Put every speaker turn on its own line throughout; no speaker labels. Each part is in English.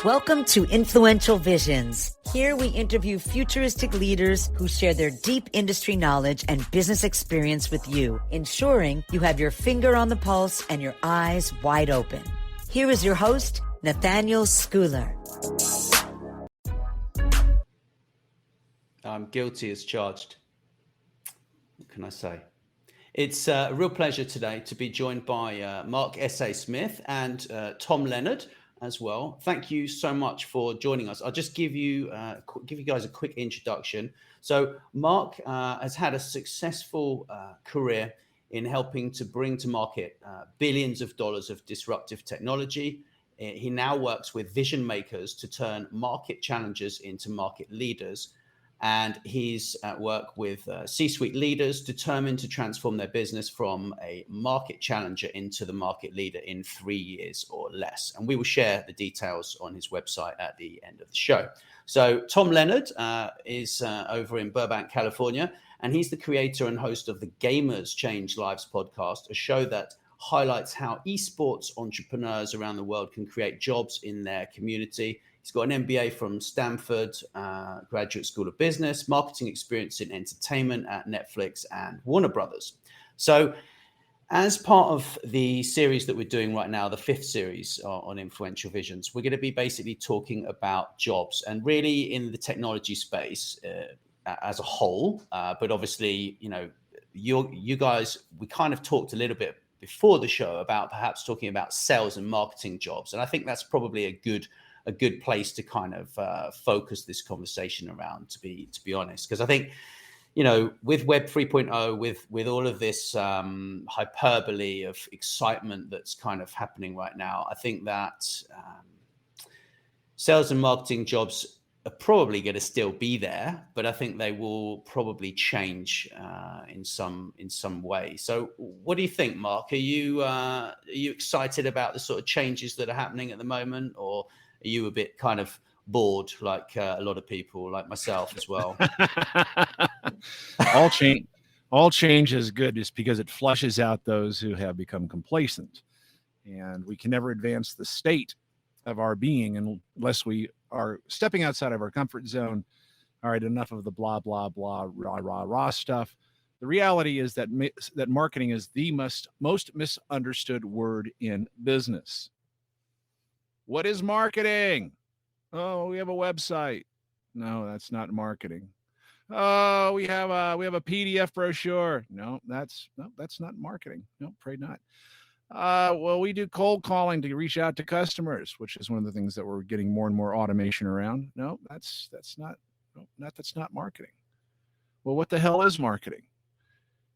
Welcome to Influential Visions. Here we interview futuristic leaders who share their deep industry knowledge and business experience with you, ensuring you have your finger on the pulse and your eyes wide open. Here is your host, Nathaniel Schooler.
I'm guilty as charged. What can I say? It's a real pleasure today to be joined by Mark S.A. Smith and Tom Leonard as well. Thank you so much for joining us. I'll just give you guys a quick introduction. So Mark has had a successful career in helping to bring to market billions of dollars of disruptive technology. He now works with Visionmakers to turn market challengers into market leaders. And he's at work with C-suite leaders determined to transform their business from a market challenger into the market leader in 3 years or less. And we will share the details on his website at the end of the show. So Tom Leonard is over in Burbank, California, and he's the creator and host of the Gamers Change Lives podcast, a show that highlights how esports entrepreneurs around the world can create jobs in their community. He's got an MBA from Stanford, Graduate School of Business, marketing experience in entertainment at Netflix and Warner Brothers. So as part of the series that we're doing right now, the 5th series on Influential Visions, we're going to be basically talking about jobs and really in the technology space as a whole. But obviously, you know, you guys, we kind of talked a little bit before the show about perhaps talking about sales and marketing jobs. And I think that's probably a good place to kind of focus this conversation around, to be honest, because I think, you know, with Web 3.0, with all of this hyperbole of excitement that's kind of happening right now, I think that sales and marketing jobs are probably going to still be there, but I think they will probably change in some way. So what do you think, Mark? Are you excited about the sort of changes that are happening at the moment, or are you a bit kind of bored like a lot of people like myself as well?
all change is good just because it flushes out those who have become complacent. And we can never advance the state of our being unless we are stepping outside of our comfort zone. All right, enough of the blah, blah, blah, rah, rah, rah stuff. The reality is that marketing is the most misunderstood word in business. What is marketing? Oh, we have a website. No, that's not marketing. Oh, we have a PDF brochure. No, that's not marketing. No, pray not. Well, we do cold calling to reach out to customers, which is one of the things that we're getting more and more automation around. No, that's not marketing. Well, what the hell is marketing?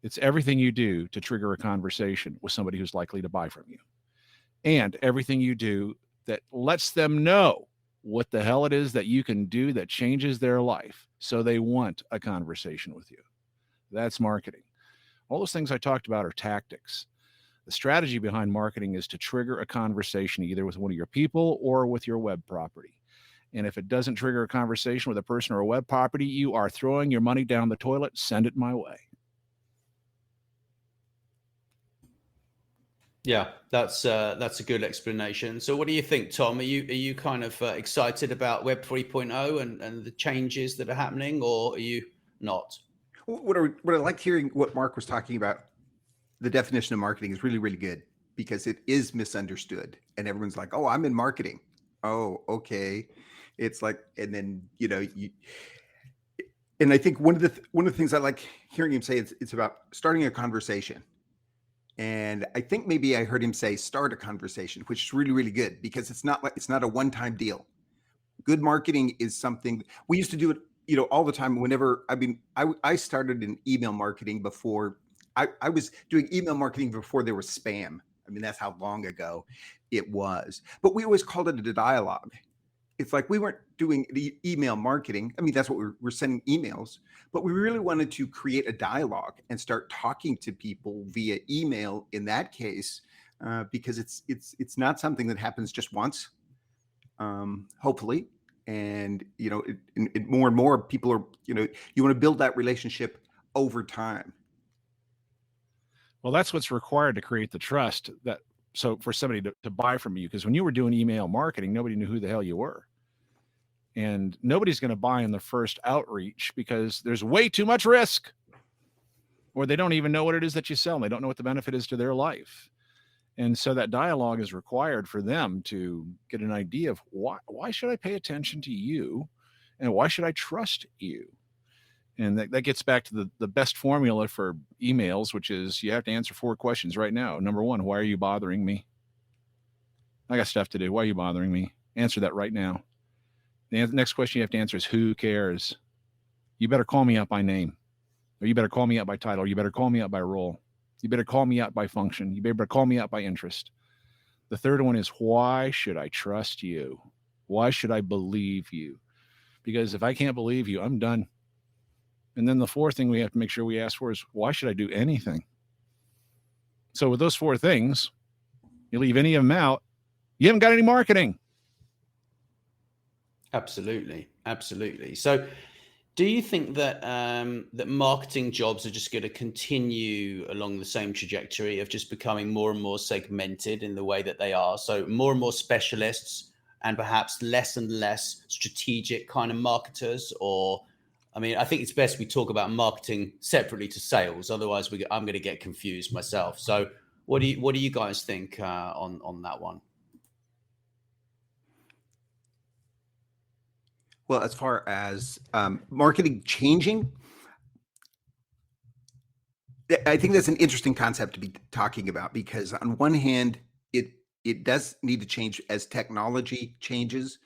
It's everything you do to trigger a conversation with somebody who's likely to buy from you, and everything you do that lets them know what the hell it is that you can do that changes their life, so they want a conversation with you. That's marketing. All those things I talked about are tactics. The strategy behind marketing is to trigger a conversation either with one of your people or with your web property. And if it doesn't trigger a conversation with a person or a web property, you are throwing your money down the toilet. Send it my way.
Yeah, that's a good explanation. So what do you think, Tom? Are you kind of excited about Web 3.0 and the changes that are happening, or are you not?
What I like hearing what Mark was talking about, the definition of marketing is really, really good because it is misunderstood. And everyone's like, oh, I'm in marketing. Oh, okay. It's like, and then, you know, and I think one of the things I like hearing him say is it's about starting a conversation. And I think maybe I heard him say start a conversation, which is really, really good because it's not a one-time deal. Good marketing is something we used to do it, you know, all the time. Whenever, I started in email marketing before I was doing email marketing before there was spam. I mean, that's how long ago it was. But we always called it a dialogue. It's like we weren't doing the email marketing. I mean, that's what we're sending emails, but we really wanted to create a dialogue and start talking to people via email in that case, because it's not something that happens just once, hopefully. And, you know, it more and more people are, you know, you want to build that relationship over time.
Well, that's what's required to create the trust that so for somebody to buy from you, because when you were doing email marketing, nobody knew who the hell you were. And nobody's going to buy in the first outreach because there's way too much risk, or they don't even know what it is that you sell. And they don't know what the benefit is to their life. And so that dialogue is required for them to get an idea of why should I pay attention to you, and why should I trust you? And that gets back to the best formula for emails, which is you have to answer 4 questions right now. Number 1, why are you bothering me? I got stuff to do. Why are you bothering me? Answer that right now. The next question you have to answer is, who cares? You better call me out by name, or you better call me out by title, or you better call me out by role. You better call me out by function. You better call me out by interest. The third one is, why should I trust you? Why should I believe you? Because if I can't believe you, I'm done. And then the fourth thing we have to make sure we ask for is, why should I do anything? So with those 4 things, you leave any of them out, you haven't got any marketing.
Absolutely. So do you think that that marketing jobs are just going to continue along the same trajectory of just becoming more and more segmented in the way that they are? So more and more specialists, and perhaps less and less strategic kind of marketers? Or, I mean, I think it's best we talk about marketing separately to sales. Otherwise, I'm going to get confused myself. So what do you guys think on that one?
Well, as far as marketing changing, I think that's an interesting concept to be talking about, because on one hand, it does need to change as technology changes.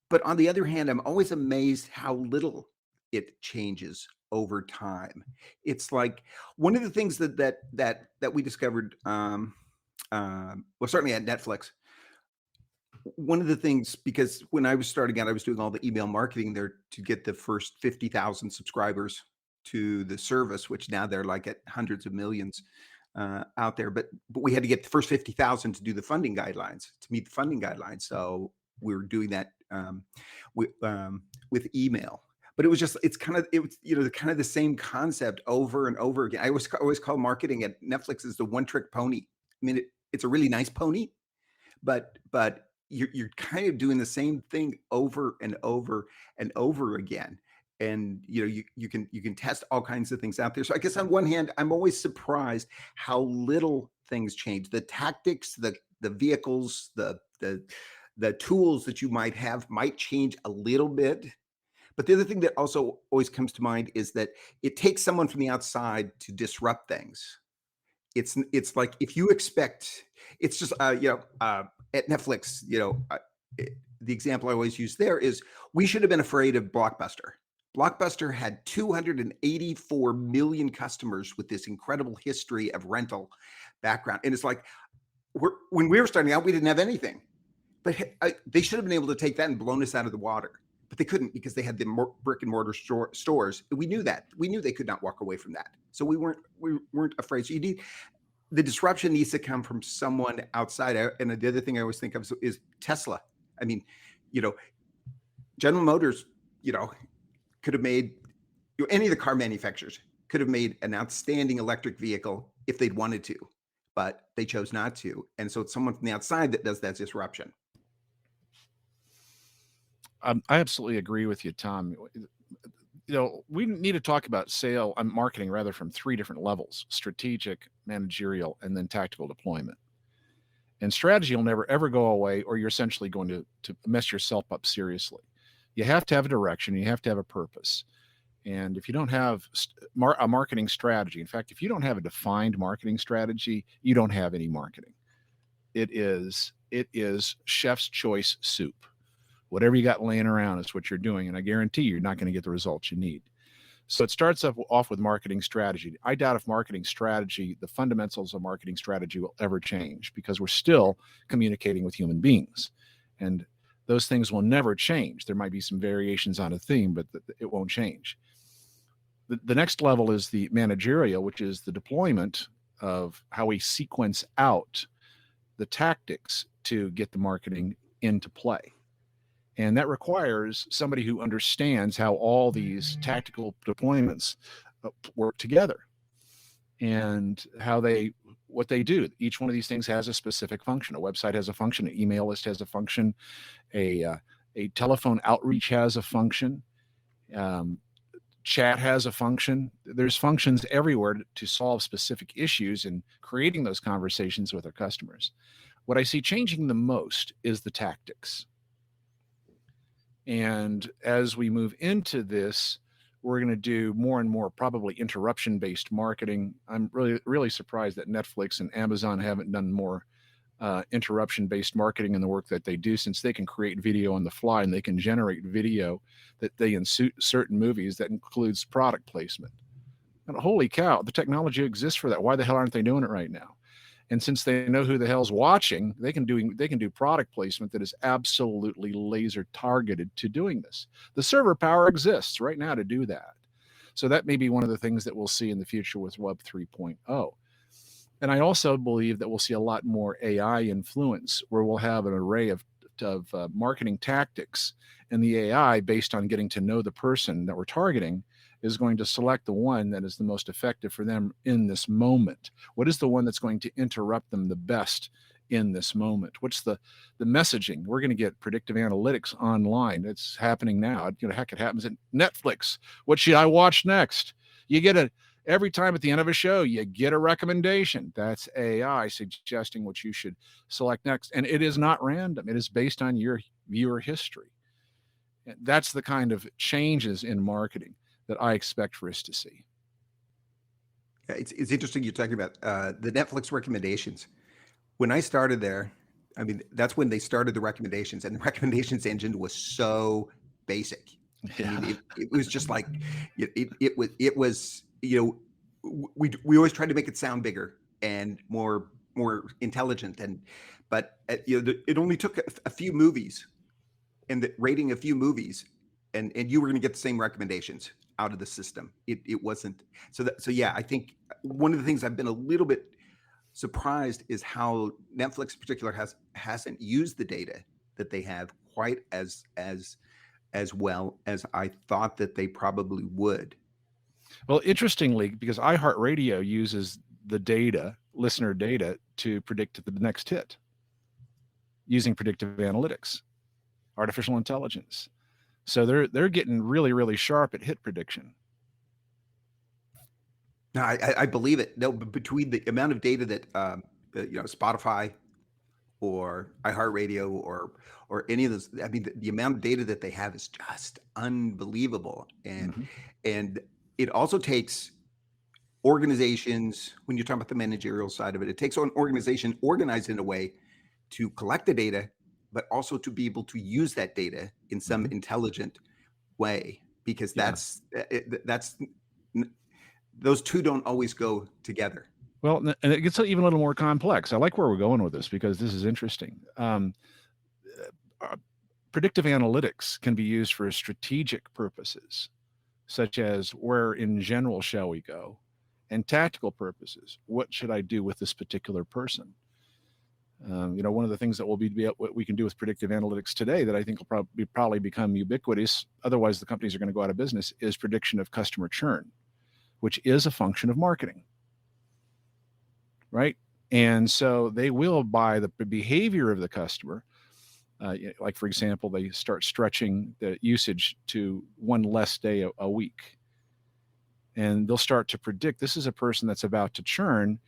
But on the other hand, I'm always amazed how little it changes over time. It's like one of the things that we discovered, well, certainly at Netflix, one of the things, because when I was starting out, I was doing all the email marketing there to get the first 50,000 subscribers to the service, which now they're like at hundreds of millions out there. But we had to get the first 50,000 to do the funding guidelines, to meet the funding guidelines. So we were doing that with email. But it was kind of the same concept over and over again. I always call marketing at Netflix is the one-trick pony. I mean, it's a really nice pony, but you're kind of doing the same thing over and over and over again. And you can test all kinds of things out there. So I guess on one hand, I'm always surprised how little things change. The tactics, the vehicles, the tools that you might have might change a little bit. But the other thing that also always comes to mind is that it takes someone from the outside to disrupt things. It's like, if you expect, it's just at Netflix, the example I always use there is, we should have been afraid of Blockbuster. Blockbuster had 284 million customers with this incredible history of rental background. And it's like, when we were starting out, we didn't have anything. But they should have been able to take that and blown us out of the water. But they couldn't, because they had the brick and mortar stores. We knew that. We knew they could not walk away from that. So we weren't afraid. So the disruption needs to come from someone outside. And the other thing I always think of is Tesla. I mean, General Motors, could have made, any of the car manufacturers could have made an outstanding electric vehicle if they'd wanted to, but they chose not to. And so it's someone from the outside that does that disruption.
I absolutely agree with you, Tom. We need to talk about marketing rather from 3 different levels: strategic, managerial, and then tactical deployment. And strategy will never, ever go away, or you're essentially going to mess yourself up seriously. You have to have a direction. You have to have a purpose. And if you don't have a marketing strategy, in fact, if you don't have a defined marketing strategy, you don't have any marketing. It is chef's choice soup. Whatever you got laying around is what you're doing. And I guarantee you're not going to get the results you need. So it starts off with marketing strategy. I doubt if marketing strategy, the fundamentals of marketing strategy, will ever change, because we're still communicating with human beings. And those things will never change. There might be some variations on a theme, but it won't change. The next level is the managerial, which is the deployment of how we sequence out the tactics to get the marketing into play. And that requires somebody who understands how all these tactical deployments work together, and how they what they do. Each one of these things has a specific function. A website has a function, an email list has a function, a telephone outreach has a function, chat has a function. There's functions everywhere to solve specific issues and creating those conversations with our customers. What I see changing the most is the tactics. And as we move into this, we're going to do more and more probably interruption-based marketing. I'm really surprised that Netflix and Amazon haven't done more interruption-based marketing in the work that they do, since they can create video on the fly and they can generate video that they insert in movies that includes product placement. And holy cow, the technology exists for that. Why the hell aren't they doing it right now? And since they know who the hell's watching, they can do product placement that is absolutely laser targeted to doing this. The server power exists right now to do that. So that may be one of the things that we'll see in the future with Web 3.0. And I also believe that we'll see a lot more AI influence, where we'll have an array of marketing tactics, and the AI, based on getting to know the person that we're targeting, is going to select the one that is the most effective for them in this moment. What is the one that's going to interrupt them the best in this moment? What's the messaging? We're going to get predictive analytics online. It's happening now. Heck, it happens at Netflix. What should I watch next? You get every time at the end of a show, you get a recommendation. That's AI suggesting what you should select next. And it is not random. It is based on your viewer history. That's the kind of changes in marketing that I expect for us to see.
Yeah, it's interesting you're talking about the Netflix recommendations. When I started there, I mean, that's when they started the recommendations, and the recommendations engine was so basic.
Yeah.
I mean, it was just like it was we always tried to make it sound bigger and more intelligent, but it only took a few movies and the rating a few movies, and you were going to get the same recommendations out of the system. It wasn't so yeah. I think one of the things I've been a little bit surprised is how Netflix in particular hasn't used the data that they have quite as well as I thought that they probably would.
Well, interestingly, because iHeartRadio uses the data, listener data, to predict the next hit using predictive analytics, artificial intelligence. So they're getting really, really sharp at hit prediction.
No, I believe it. No, but between the amount of data that Spotify or iHeartRadio or any of those, I mean, the amount of data that they have is just unbelievable. And it also takes organizations, when you're talking about the managerial side of it, it takes an organization organized in a way to collect the data, but also to be able to use that data in some intelligent way, because that's those two don't always go together.
Well, and it gets even a little more complex. I like where we're going with this, because this is interesting. Predictive analytics can be used for strategic purposes, such as where in general shall we go, and tactical purposes. What should I do with this particular person? One of the things that what we can do with predictive analytics today that I think will probably become ubiquitous, otherwise the companies are going to go out of business, is prediction of customer churn, which is a function of marketing, right? And so they will, by the behavior of the customer, like for example, they start stretching the usage to one less day a week. And they'll start to predict this is a person that's about to churn.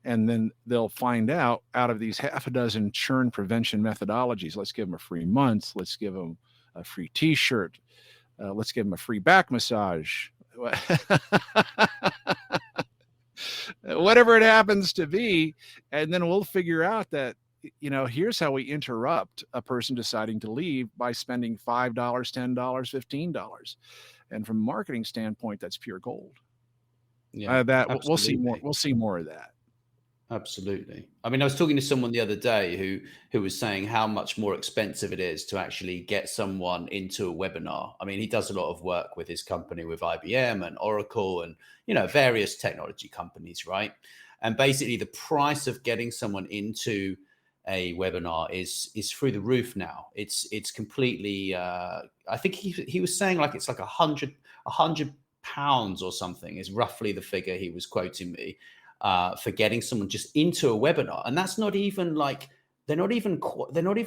And then they'll find out of these half a dozen churn prevention methodologies, let's give them a free month. Let's give them a free t-shirt. Let's give them a free back massage. Whatever it happens to be. And then we'll figure out that, here's how we interrupt a person deciding to leave by spending $5, $10, $15. And from a marketing standpoint, that's pure gold.
Yeah,
we'll see more. We'll see more of that.
Absolutely. I mean, I was talking to someone the other day who was saying how much more expensive it is to actually get someone into a webinar. I mean, he does a lot of work with his company with IBM and Oracle and, various technology companies, right? And basically the price of getting someone into a webinar is through the roof now. It's completely, I think he was saying like, it's like £100 or something is roughly the figure he was quoting me. for getting someone just into a webinar. And that's not even like, they're not even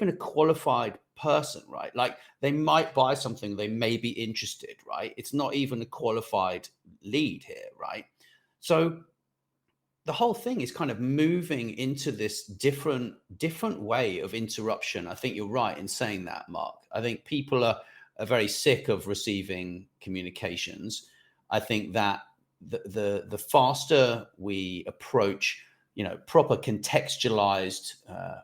a qualified person, right? Like they might buy something, they may be interested, right? It's not even a qualified lead here, right? So the whole thing is kind of moving into this different way of interruption. I think you're right in saying that, Mark. I think people are very sick of receiving communications. I think that the faster we approach, proper contextualized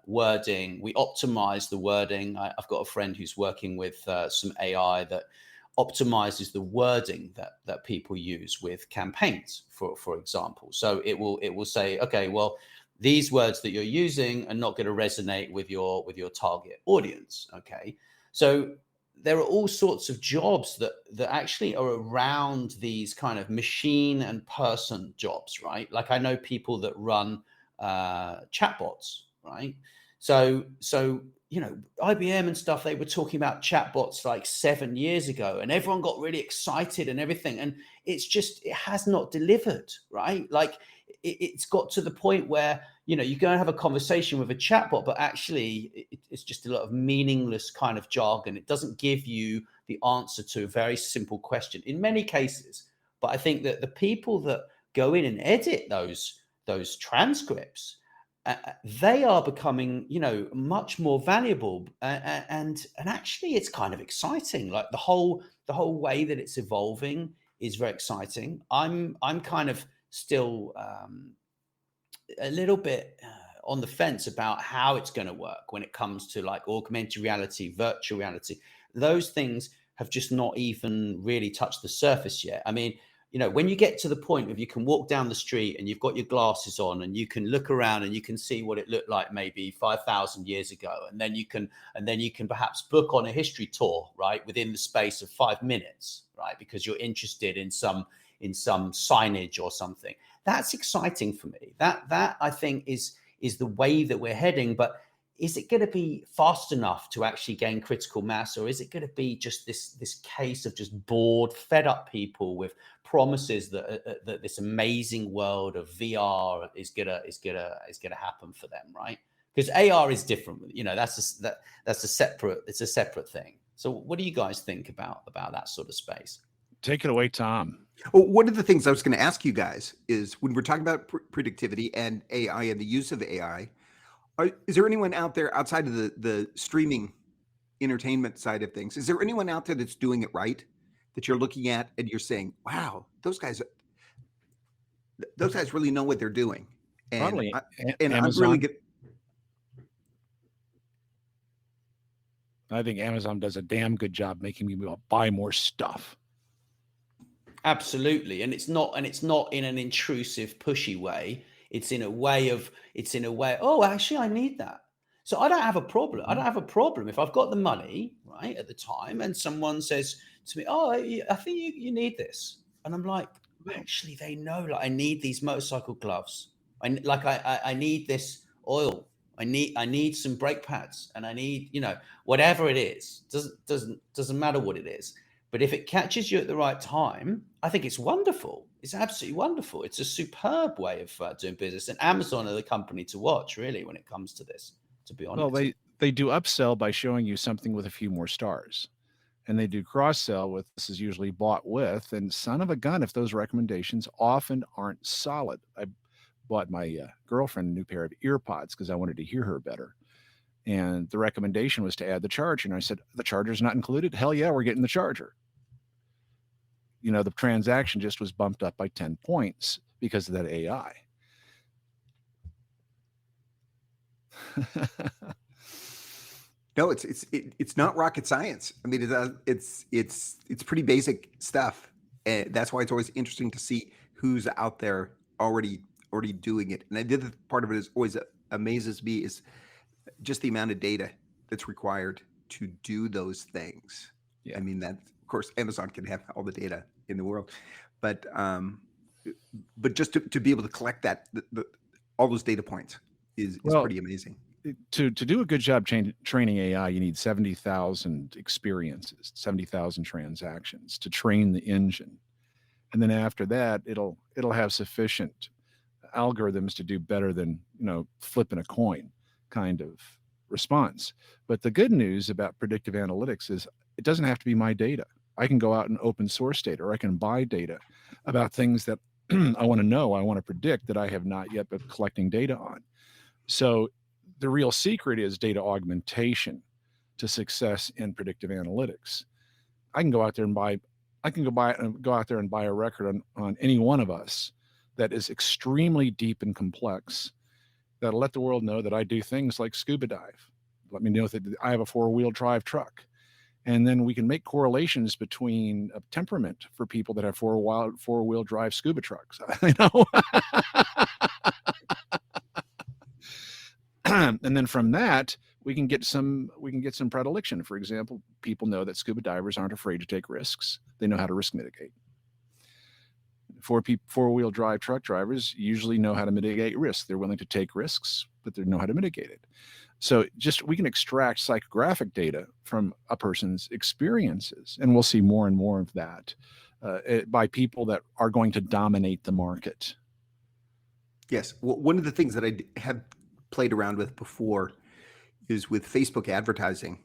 wording, we optimize the wording. I've got a friend who's working with some AI that optimizes the wording that people use with campaigns, for example. So it will say, okay, well, these words that you're using are not going to resonate with your target audience. Okay, so there are all sorts of jobs that actually are around these kind of machine and person jobs, right? Like I know people that run chatbots, right? So IBM and stuff, they were talking about chatbots like 7 years ago, and everyone got really excited and everything. And it has not delivered, right? Like it's got to the point where, you go and have a conversation with a chatbot, but actually it's just a lot of meaningless kind of jargon. It doesn't give you the answer to a very simple question in many cases. But I think that the people that go in and edit those transcripts, they are becoming, much more valuable, and actually it's kind of exciting. Like the whole way that it's evolving is very exciting. I'm kind of still a little bit on the fence about how it's going to work when it comes to like augmented reality, virtual reality. Those things have just not even really touched the surface yet. I mean, when you get to the point of you can walk down the street and you've got your glasses on and you can look around and you can see what it looked like maybe 5,000 years ago, and then you can perhaps book on a history tour, right, within the space of 5 minutes, right, because you're interested in some signage or something. That's exciting for me. That I think is the way that we're heading. But is it going to be fast enough to actually gain critical mass, or is it going to be just this case of just bored, fed up people with promises that this amazing world of VR is gonna happen for them, right? Because AR is different. That's a separate thing. So what do you guys think about that sort of space?
Take it away, Tom.
Well, one of the things I was going to ask you guys is when we're talking about predictivity and AI and the use of AI, is there anyone out there outside of the streaming entertainment side of things? Is there anyone out there that's doing it right, that you're looking at and you're saying, wow, those guys really know what they're doing? And
Probably
I'm
Amazon.
really good.
I think Amazon does a damn good job making me buy more stuff.
Absolutely. And it's not in an intrusive, pushy way. It's in a way, oh, actually, I need that. So I don't have a problem. I don't have a problem if I've got the money, right, at the time, and someone says to me, oh, I think you need this. And I'm like, actually, they know, like, I need these motorcycle gloves. I need this oil. I need some brake pads, and I need, whatever it is. Doesn't matter what it is. But if it catches you at the right time, I think it's wonderful. It's absolutely wonderful. It's a superb way of doing business. And Amazon are the company to watch, really, when it comes to this, to be honest.
Well, they do upsell by showing you something with a few more stars. And they do cross-sell with, this is usually bought with, and son of a gun if those recommendations often aren't solid. I bought my girlfriend a new pair of ear pods because I wanted to hear her better. And the recommendation was to add the charger. And I said, the charger's not included? Hell yeah, we're getting the charger. The transaction just was bumped up by 10 points because of that AI.
No, it's not rocket science. I mean, it's pretty basic stuff, and that's why it's always interesting to see who's out there already doing it. And the other part of it is always amazes me is just the amount of data that's required to do those things. Yeah. I mean, that of course Amazon can have all the data in the world, but just to be able to collect that all those data points is pretty amazing.
To do a good job training AI, you need 70,000 experiences, 70,000 transactions to train the engine, and then after that, it'll have sufficient algorithms to do better than, flipping a coin kind of response. But the good news about predictive analytics is it doesn't have to be my data. I can go out and open source data, or I can buy data about things that I want to know, I want to predict, that I have not yet been collecting data on. So the real secret is data augmentation to success in predictive analytics. I can go out there and buy a record on any one of us that is extremely deep and complex, that'll let the world know that I do things like scuba dive. Let me know that I have a 4-wheel drive truck. And then we can make correlations between a temperament for people that have 4-wheel drive scuba trucks. And then from that, we can get some predilection. For example, people know that scuba divers aren't afraid to take risks. They know how to risk mitigate. 4-wheel drive truck drivers usually know how to mitigate risk. They're willing to take risks, but they know how to mitigate it. So we can extract psychographic data from a person's experiences, and we'll see more and more of that by people that are going to dominate the market.
Yes. Well, one of the things that I have played around with before is with Facebook advertising.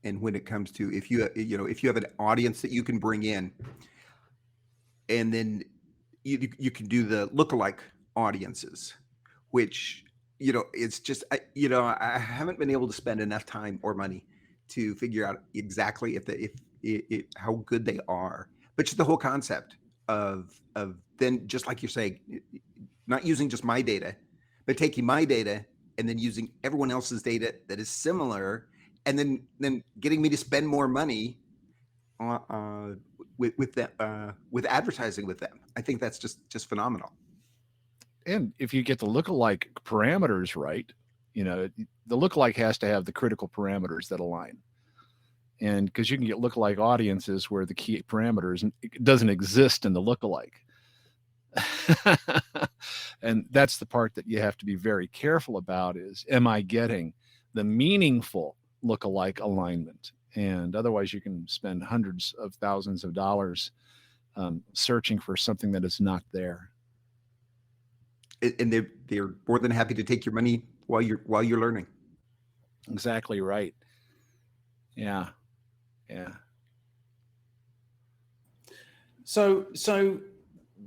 And when it comes to, if you have an audience that you can bring in, and then you can do the lookalike audiences, which, it's just, I haven't been able to spend enough time or money to figure out exactly if how good they are. But just the whole concept of then, just like you're saying, not using just my data, but taking my data and then using everyone else's data that is similar, and then getting me to spend more money with advertising with them. I think that's just phenomenal.
And if you get the lookalike parameters right, the lookalike has to have the critical parameters that align. And because you can get lookalike audiences where the key parameters doesn't exist in the lookalike. And that's the part that you have to be very careful about is, am I getting the meaningful lookalike alignment? And otherwise you can spend hundreds of thousands of dollars searching for something that is not there.
And they're more than happy to take your money while you're learning.
Exactly right. Yeah.
So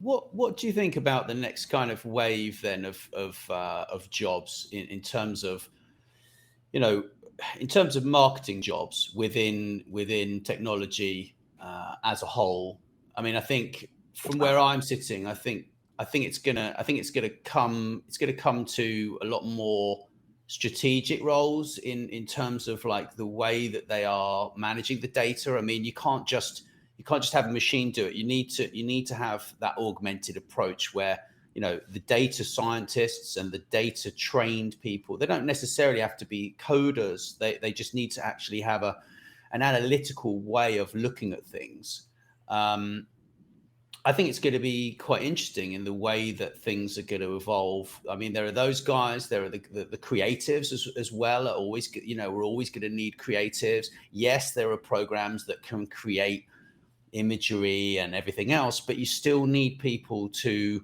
what do you think about the next kind of wave then of jobs in terms of, in terms of marketing jobs within technology as a whole? I mean, I think from where I'm sitting, I think it's gonna come to a lot more strategic roles in terms of like the way that they are managing the data. I mean, you can't just have a machine do it. You need to have that augmented approach where, the data scientists and the data trained people, they don't necessarily have to be coders. They just need to actually have an analytical way of looking at things. I think it's going to be quite interesting in the way that things are going to evolve. I mean, there are those guys, there are the creatives as well. Are always, we're always going to need creatives. Yes, there are programs that can create imagery and everything else, but you still need people to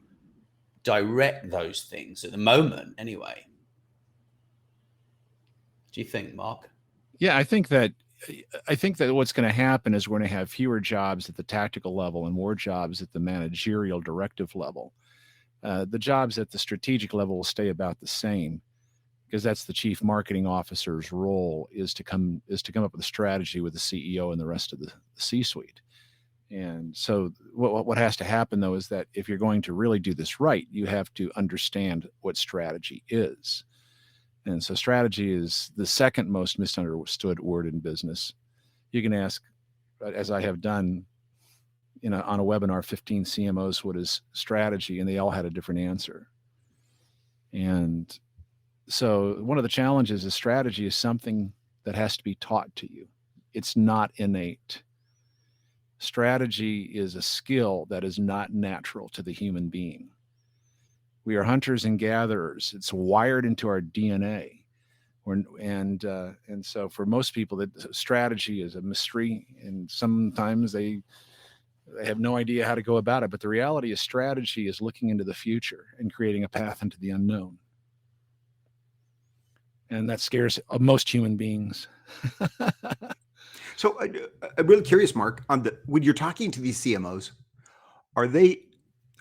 direct those things at the moment anyway. Do you think, Mark?
Yeah, I think that what's going to happen is we're going to have fewer jobs at the tactical level and more jobs at the managerial directive level. The jobs at the strategic level will stay about the same, because that's the chief marketing officer's role, is to come up with a strategy with the CEO and the rest of the C-suite. And so what has to happen, though, is that if you're going to really do this right, you have to understand what strategy is. And so strategy is the second most misunderstood word in business. You can ask, as I have done, on a webinar, 15 CMOs, what is strategy? And they all had a different answer. And so one of the challenges is strategy is something that has to be taught to you. It's not innate. Strategy is a skill that is not natural to the human being. We are hunters and gatherers. It's wired into our DNA. And so for most people, that strategy is a mystery, and sometimes they They have no idea how to go about it. But the reality is strategy is looking into the future and creating a path into the unknown. And that scares most human beings.
So I'm really curious, Mark, when you're talking to these CMOs, are they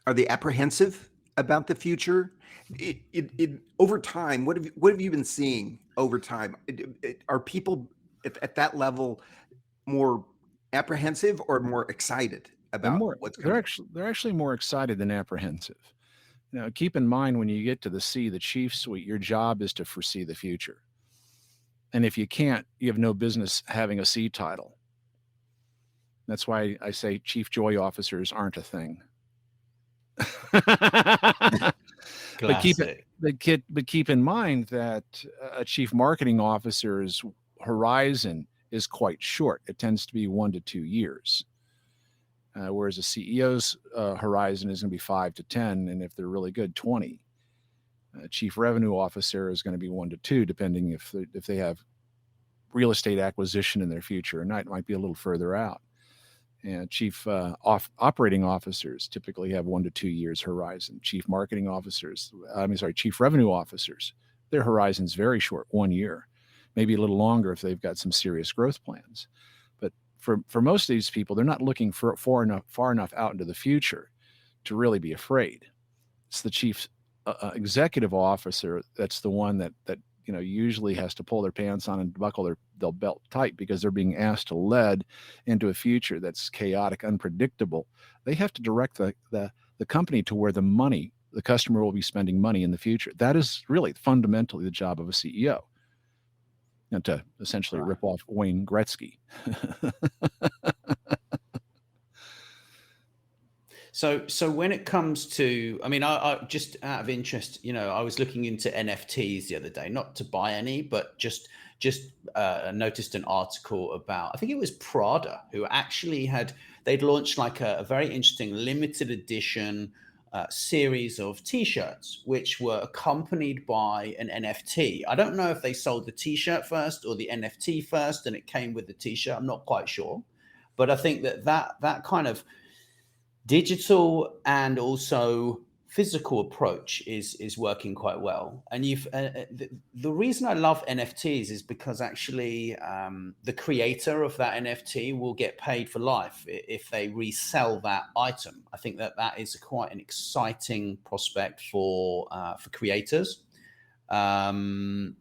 apprehensive about the future? Over time, what have you been seeing over time? Are people at that level more apprehensive or more excited about what's coming?
They're actually more excited than apprehensive. Now, keep in mind when you get to the chief suite, your job is to foresee the future. And if you can't, you have no business having a C title. That's why I say chief joy officers aren't a thing. But keep in mind that a chief marketing officer's horizon is quite short. It tends to be 1 to 2 years. Whereas a CEO's horizon is going to be 5 to 10, and if they're really good, 20. Chief revenue officer is going to be 1 to 2, depending if they have real estate acquisition in their future, and that might be a little further out. And chief operating officers typically have 1 to 2 years horizon. Chief revenue officers, their horizon's very short, 1 year, maybe a little longer if they've got some serious growth plans. But for most of these people, they're not looking far enough out into the future to really be afraid. It's the chief executive officer that's the one that usually has to pull their pants on and buckle their belt tight because they're being asked to lead into a future that's chaotic, unpredictable. They have to direct the company to where the customer will be spending money in the future. That is really fundamentally the job of a CEO. And to essentially rip off Wayne Gretzky.
So when it comes to, I just out of interest, I was looking into NFTs the other day, not to buy any, but just noticed an article about, I think it was Prada, who actually they'd launched like a very interesting limited edition series of T-shirts, which were accompanied by an NFT. I don't know if they sold the T-shirt first or the NFT first, and it came with the T-shirt. I'm not quite sure, but I think that kind of digital and also physical approach is working quite well. And the reason I love NFTs is because actually the creator of that NFT will get paid for life if they resell that item. I think that is quite an exciting prospect for creators. How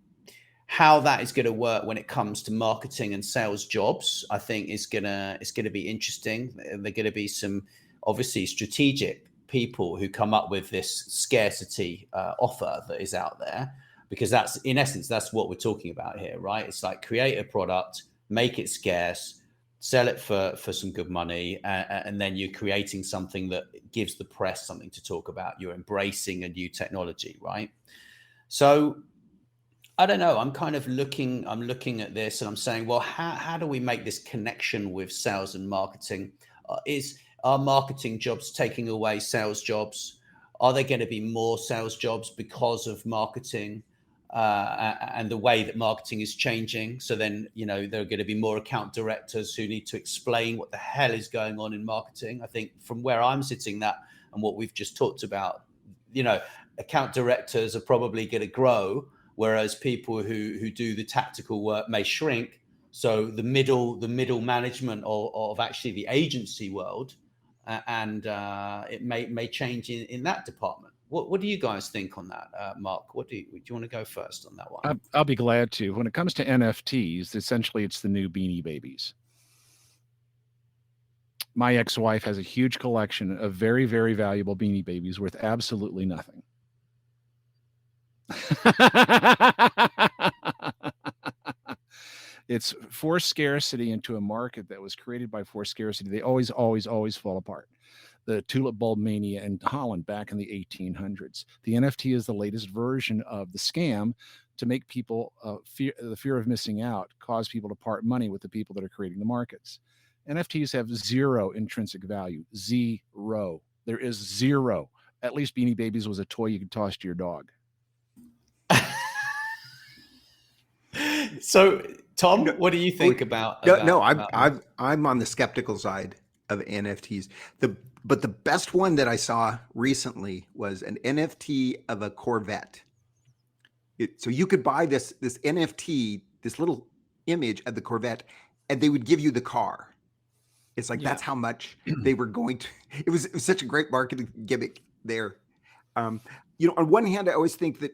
that is going to work when it comes to marketing and sales jobs, I think is gonna be interesting. They're going to be some obviously strategic people who come up with this scarcity offer that is out there, because that's in essence, that's what we're talking about here, right? It's like create a product, make it scarce, sell it for some good money, and then you're creating something that gives the press something to talk about. You're embracing a new technology, right? So I don't know. I'm looking at this and I'm saying, well, how do we make this connection with sales and marketing? Are marketing jobs taking away sales jobs? Are there going to be more sales jobs because of marketing and the way that marketing is changing? So then, there are going to be more account directors who need to explain what the hell is going on in marketing. I think from where I'm sitting, that and what we've just talked about, account directors are probably going to grow, whereas people who do the tactical work may shrink. So the middle management of actually the agency world, and it may change in that department. What do you guys think on that, Mark? Do you want to go first on that one?
I'll be glad to. When it comes to NFTs, essentially it's the new Beanie Babies. My ex-wife has a huge collection of very, very valuable Beanie Babies worth absolutely nothing. It's forced scarcity into a market that was created by forced scarcity. They always fall apart. The tulip bulb mania in Holland back in the 1800s. The NFT is the latest version of the scam to make people the fear of missing out, cause people to part money with the people that are creating the markets. NFTs have zero intrinsic value. Zero. There is zero. At least Beanie Babies was a toy you could toss to your dog.
So, Tom, what do you think about?
I'm on the skeptical side. of NFTs. But the best one that I saw recently was an NFT of a Corvette. So you could buy this NFT, this little image of the Corvette, and they would give you the car. It's like that's how much they were going to. It was such a great marketing gimmick there. On one hand, I always think that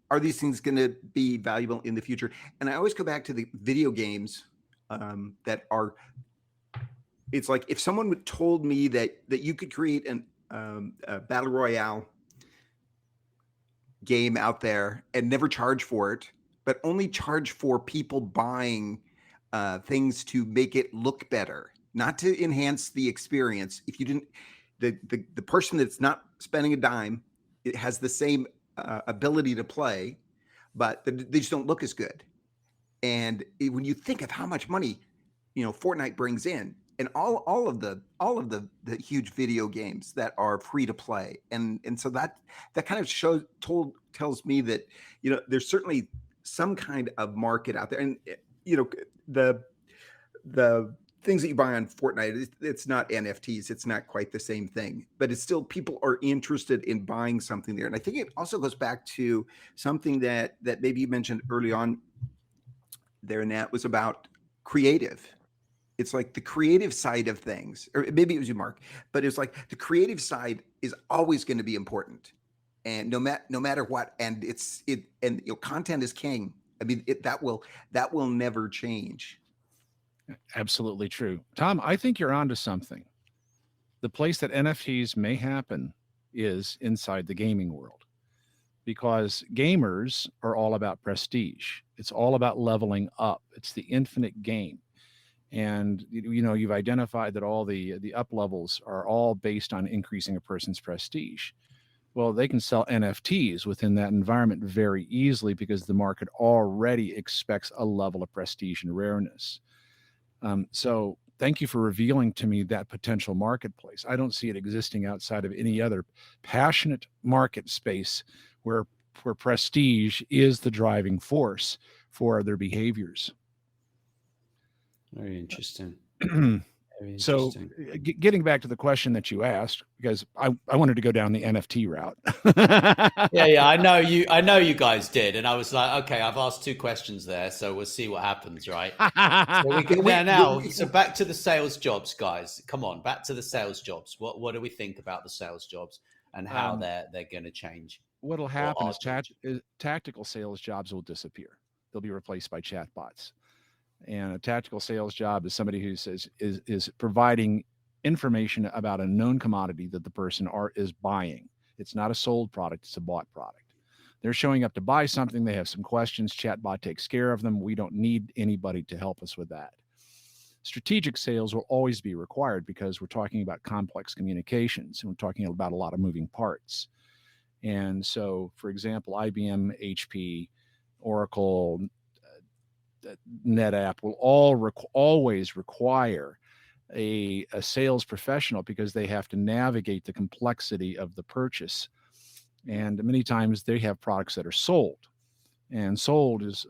are these things going to be valuable in the future? And I always go back to the video games that are. It's like if someone told me that you could create a battle royale game out there and never charge for it, but only charge for people buying things to make it look better, not to enhance the experience. If you didn't, the person that's not spending a dime, it has the same ability to play, but they just don't look as good. And when you think of how much money, Fortnite brings in, and all of the huge video games that are free to play, and so that kind of tells me that there's certainly some kind of market out there, and the things that you buy on Fortnite, it's not NFTs, it's not quite the same thing, but it's still people are interested in buying something there, and I think it also goes back to something that maybe you mentioned early on there, and that was about creative. It's like the creative side of things, or maybe it was you, Mark, but it's like the creative side is always going to be important, and no matter what, and content is king. I mean, that will never change.
Absolutely true. Tom, I think you're onto something. The place that NFTs may happen is inside the gaming world, because gamers are all about prestige. It's all about leveling up. It's the infinite game. And you've identified that all the up levels are all based on increasing a person's prestige. Well, they can sell NFTs within that environment very easily because the market already expects a level of prestige and rareness. So thank you for revealing to me that potential marketplace. I don't see it existing outside of any other passionate market space where prestige is the driving force for their behaviors.
Very interesting.
So getting back to the question that you asked, because I wanted to go down the NFT route.
yeah, I know you guys did. And I was like, okay, I've asked 2 questions there, so we'll see what happens, right? So we can so back to the sales jobs, guys. Come on, back to the sales jobs. What do we think about the sales jobs and how they're going to change?
What'll happen is tactical sales jobs will disappear. They'll be replaced by chatbots. And a tactical sales job is somebody who is providing information about a known commodity that the person is buying. It's not a sold product, it's a bought product. They're showing up to buy something, they have some questions, chatbot takes care of them. We don't need anybody to help us with that. Strategic sales will always be required because we're talking about complex communications and we're talking about a lot of moving parts. And so, for example, IBM, HP, Oracle, NetApp will always require a sales professional because they have to navigate the complexity of the purchase. And many times they have products that are sold. And sold is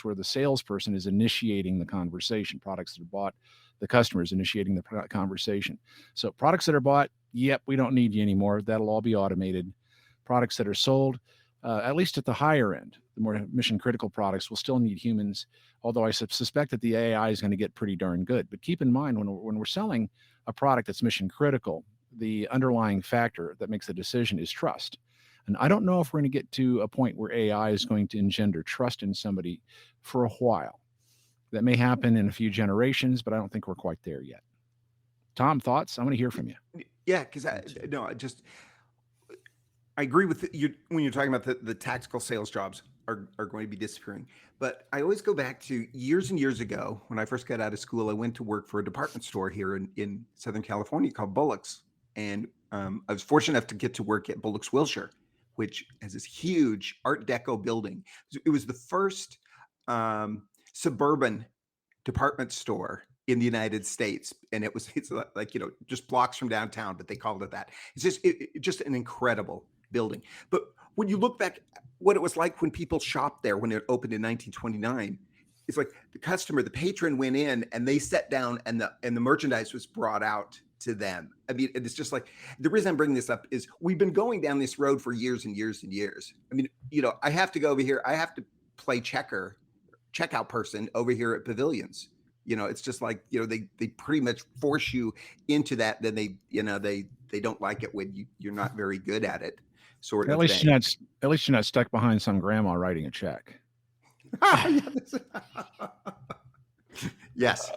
where the salesperson is initiating the conversation. Products that are bought, the customer is initiating the conversation. So products that are bought, yep, we don't need you anymore. That'll all be automated. Products that are sold, at least at the higher end, the more mission critical products will still need humans, although I suspect that the AI is going to get pretty darn good. But keep in mind, when we're selling a product that's mission critical, the underlying factor that makes the decision is trust. And I don't know if we're going to get to a point where AI is going to engender trust in somebody for a while. That may happen in a few generations, but I don't think we're quite there yet. Tom, thoughts? I want to hear from you.
Yeah, because I agree with you when you're talking about the tactical sales jobs are going to be disappearing. But I always go back to years and years ago when I first got out of school. I went to work for a department store here in Southern California called Bullock's. And I was fortunate enough to get to work at Bullock's Wilshire, which has this huge Art Deco building. It was the first suburban department store in the United States. And it's like, just blocks from downtown, but they called it that. It's just an incredible building. But when you look back what it was like when people shopped there when it opened in 1929, it's like the patron went in and they sat down and the merchandise was brought out to them. I mean, it's just like, the reason I'm bringing this up is we've been going down this road for years and years and years. I mean, I have to go over here. I have to play checkout person over here at Pavilions. It's just like, they pretty much force you into that. Then they don't like it when you're not very good at it, sort of thing.
At least you're not stuck behind some grandma writing a check.
Yes.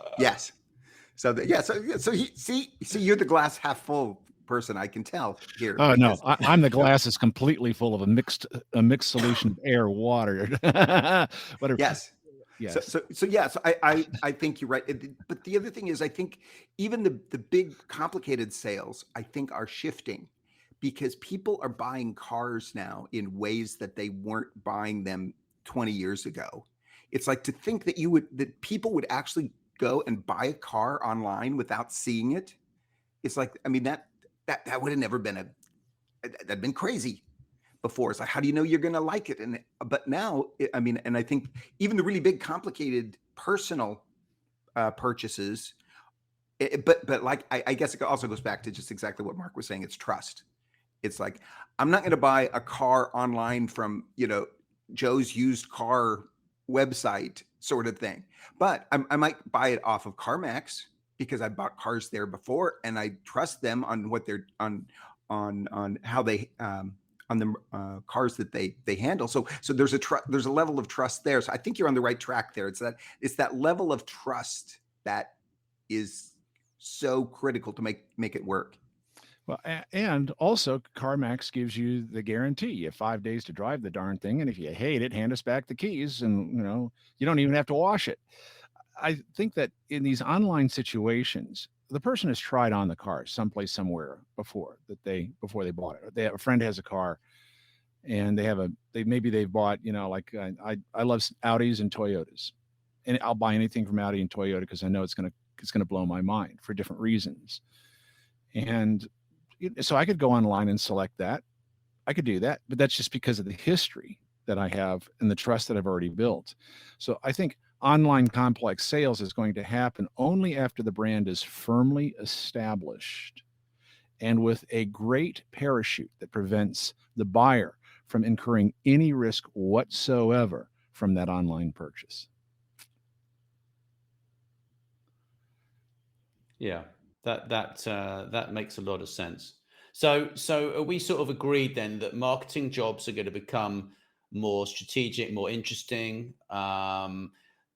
So you're the glass half full person. I can tell here.
Oh no, I'm the glass is completely full of a mixed solution of air, water. Whatever.
Yes. So I think you're right. But the other thing is, I think even the big complicated sales, I think, are shifting, because people are buying cars now in ways that they weren't buying them 20 years ago. It's like, to think that people would actually go and buy a car online without seeing it. It's like, I mean, that would have never been that'd been crazy before. It's like, how do you know you're going to like it? But now, I mean, and I think even the really big, complicated personal purchases, but like, I guess it also goes back to just exactly what Mark was saying. It's trust. It's like, I'm not going to buy a car online from, Joe's used car website, sort of thing. But I might buy it off of CarMax, because I bought cars there before, and I trust them on what they're on how they on the cars that they handle. So there's a level of trust there. So I think you're on the right track there. It's that level of trust that is so critical to make it work.
Well, and also CarMax gives you the guarantee. You have 5 days to drive the darn thing, and if you hate it, hand us back the keys, and you don't even have to wash it. I think that in these online situations, the person has tried on the car someplace, somewhere before they bought it. A friend has a car, and they've bought, I love Audis and Toyotas, and I'll buy anything from Audi and Toyota because I know it's gonna blow my mind for different reasons. And so I could go online and select that. I could do that, but that's just because of the history that I have and the trust that I've already built. So I think online complex sales is going to happen only after the brand is firmly established and with a great parachute that prevents the buyer from incurring any risk whatsoever from that online purchase.
Yeah. That makes a lot of sense. So are we sort of agreed then that marketing jobs are going to become more strategic, more interesting?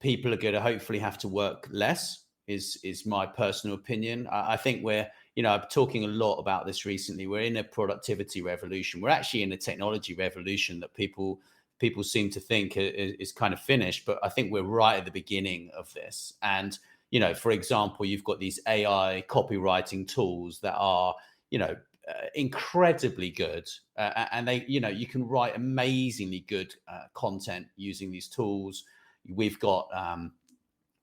People are going to hopefully have to work less, is my personal opinion. I think I'm talking a lot about this recently. We're in a productivity revolution. We're actually in a technology revolution that people seem to think is kind of finished, but I think we're right at the beginning of this. And for example, you've got these AI copywriting tools that are, incredibly good. And they, you can write amazingly good content using these tools. We've got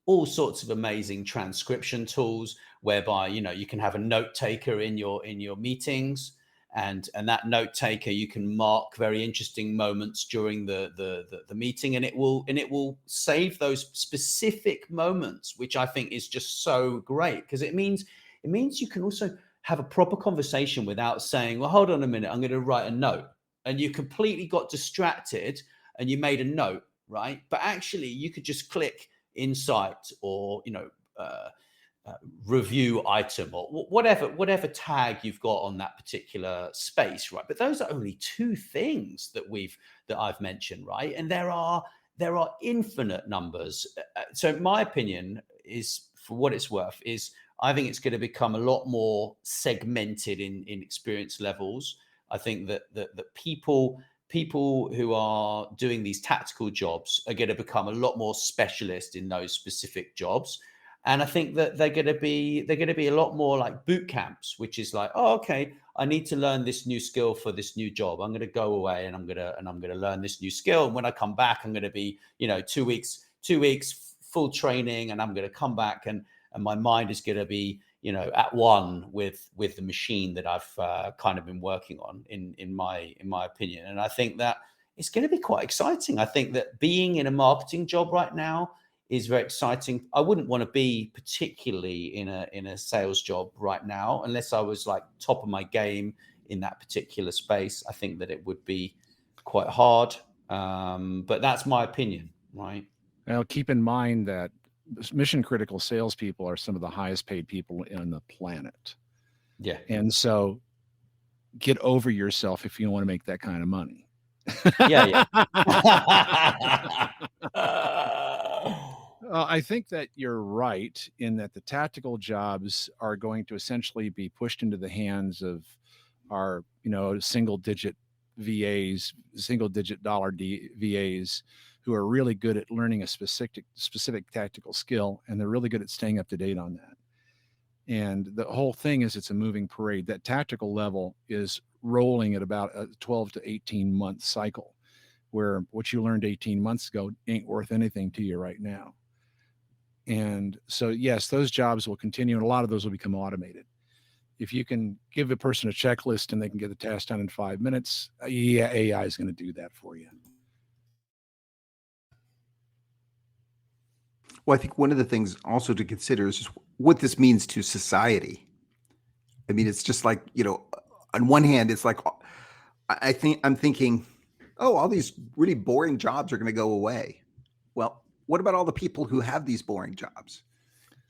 all sorts of amazing transcription tools whereby, you can have a note taker in your meetings. And that note taker, you can mark very interesting moments during the meeting, and it will save those specific moments, which I think is just so great, because it means you can also have a proper conversation without saying, well, hold on a minute, I'm going to write a note, and you completely got distracted and you made a note, right? But actually you could just click insight or review item or whatever tag you've got on that particular space, right? But those are only two things that I've mentioned, right? And there are infinite numbers. So my opinion is, for what it's worth, is I think it's going to become a lot more segmented in experience levels. I think that people who are doing these tactical jobs are going to become a lot more specialist in those specific jobs. And I think that they're going to be a lot more like boot camps, which is like, oh, okay, I need to learn this new skill for this new job. I'm going to go away and I'm going to learn this new skill. And when I come back, I'm going to be, 2 weeks full training, and I'm going to come back and my mind is going to be, at one with the machine that I've kind of been working on in my opinion. And I think that it's going to be quite exciting. I think that being in a marketing job right now is very exciting. I wouldn't want to be particularly in a sales job right now, unless I was like top of my game in that particular space. I think that it would be quite hard. But that's my opinion, right?
Now, keep in mind that mission critical salespeople are some of the highest paid people on the planet.
Yeah.
And so get over yourself if you want to make that kind of money.
Yeah.
I think that you're right in that the tactical jobs are going to essentially be pushed into the hands of our, single digit VAs, single digit dollar VAs who are really good at learning a specific tactical skill, and they're really good at staying up to date on that. And the whole thing is it's a moving parade. That tactical level is rolling at about a 12 to 18 month cycle, where what you learned 18 months ago ain't worth anything to you right now. And so, yes, those jobs will continue, and a lot of those will become automated. If you can give a person a checklist and they can get the task done in 5 minutes, AI is going to do that for you.
Well, I think one of the things also to consider is just what this means to society. I mean, it's just like, on one hand, it's like, I'm thinking, oh, all these really boring jobs are going to go away. Well, what about all the people who have these boring jobs?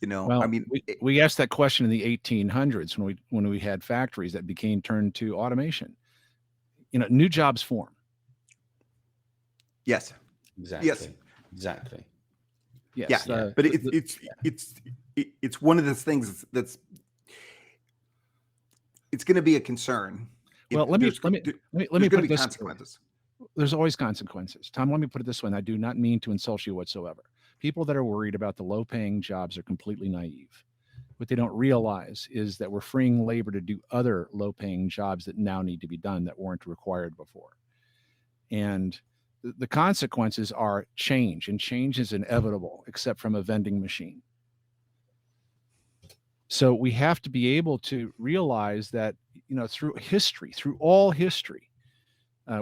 Well,
I mean,
we asked that question in the 1800s when we had factories that became turned to automation. New jobs form.
Yes.
Exactly.
Yes.
Exactly.
Yes.
Yeah. But it's one of the things that's it's going to be a concern.
Well, let me put it this
consequences.
There's always consequences. Tom, let me put it this way, and I do not mean to insult you whatsoever. People that are worried about the low-paying jobs are completely naive. What they don't realize is that we're freeing labor to do other low-paying jobs that now need to be done that weren't required before. And the consequences are change, and change is inevitable, except from a vending machine. So we have to be able to realize that, through all history,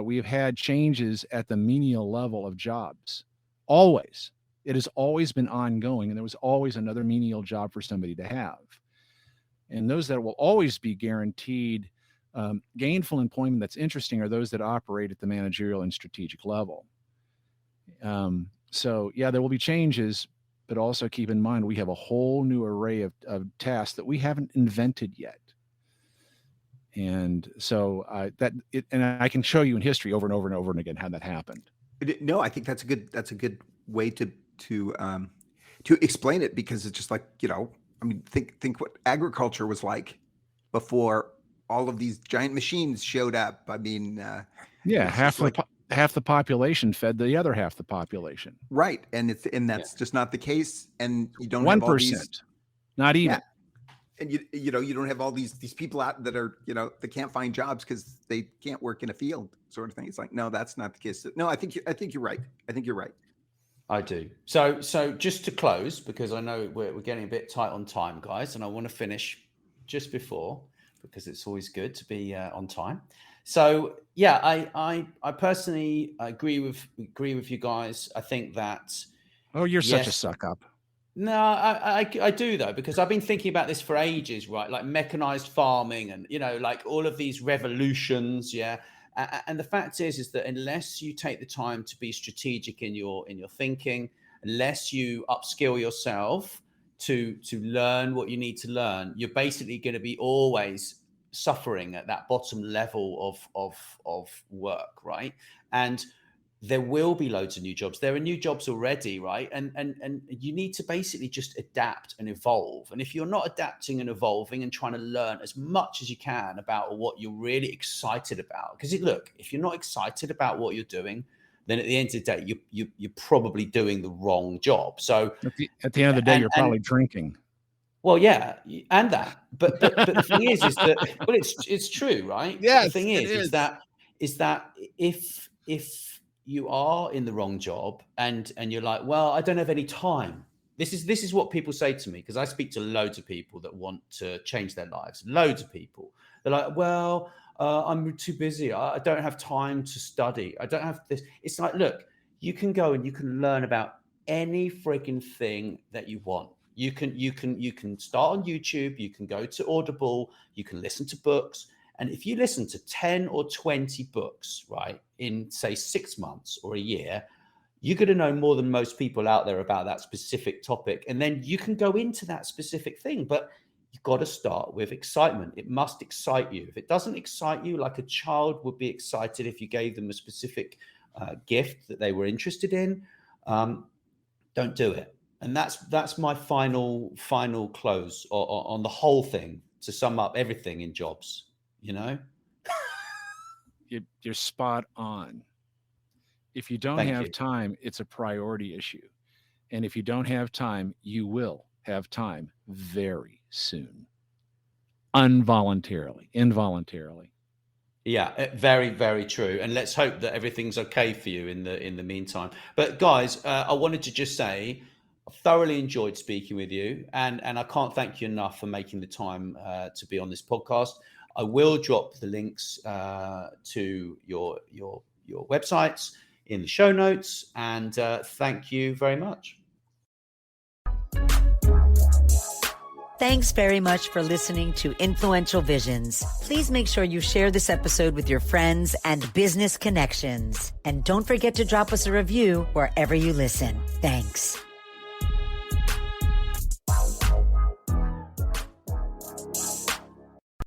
we have had changes at the menial level of jobs. Always. It has always been ongoing, and there was always another menial job for somebody to have. And those that will always be guaranteed gainful employment that's interesting are those that operate at the managerial and strategic level. So, yeah, there will be changes, but also keep in mind we have a whole new array of tasks that we haven't invented yet. And so and I can show you in history over and over and over and again how that happened.
No, I think that's a good way to explain it, because it's just like, think what agriculture was like before all of these giant machines showed up. I mean,
half the population fed the other half the population.
Right. And that's just not the case. And you don't
1%,
have all these,
not even.
Yeah. And you don't have all these people out that are, they can't find jobs because they can't work in a field, sort of thing. It's like, no, that's not the case. No, I think you're right. I think you're right.
I do. So just to close, because I know we're getting a bit tight on time, guys, and I want to finish just before, because it's always good to be on time. So yeah, I personally agree with you guys. I think that.
Oh, you're such a suck up.
No, I do though, because I've been thinking about this for ages, right? Like mechanized farming and, like all of these revolutions. Yeah. And the fact is that unless you take the time to be strategic in your thinking, unless you upskill yourself to learn what you need to learn, you're basically going to be always suffering at that bottom level of work, right? And there will be loads of new jobs. There are new jobs already, right? And you need to basically just adapt and evolve. And if you're not adapting and evolving and trying to learn as much as you can about what you're really excited about, because look, if you're not excited about what you're doing, then at the end of the day, you're probably doing the wrong job. So
at the end of the day, you're probably drinking.
Well, yeah, and that, but the thing is that, well, it's true, right?
Yes,
the thing is that if you are in the wrong job and you're like, well, I don't have any time. This is what people say to me, because I speak to loads of people that want to change their lives. Loads of people. They're like, well, I'm too busy. I don't have time to study. I don't have this. It's like, look, you can go and you can learn about any freaking thing that you want. You can start on YouTube, you can go to Audible, you can listen to books. And if you listen to 10 or 20 books, right, in say 6 months or a year, you're going to know more than most people out there about that specific topic. And then you can go into that specific thing, but you've got to start with excitement. It must excite you. If it doesn't excite you, like a child would be excited if you gave them a specific gift that they were interested in, don't do it. And that's my final close on the whole thing, to sum up everything in jobs, you know?
You're spot on. If you don't have time, it's a priority issue. And if you don't have time, you will have time very soon. Involuntarily.
Yeah, very, very true. And let's hope that everything's okay for you in the meantime. But guys, I wanted to just say, I thoroughly enjoyed speaking with you, and I can't thank you enough for making the time to be on this podcast. I will drop the links to your websites in the show notes, and thank you very much.
Thanks very much for listening to Influential Visions. Please make sure you share this episode with your friends and business connections. And don't forget to drop us a review wherever you listen. Thanks.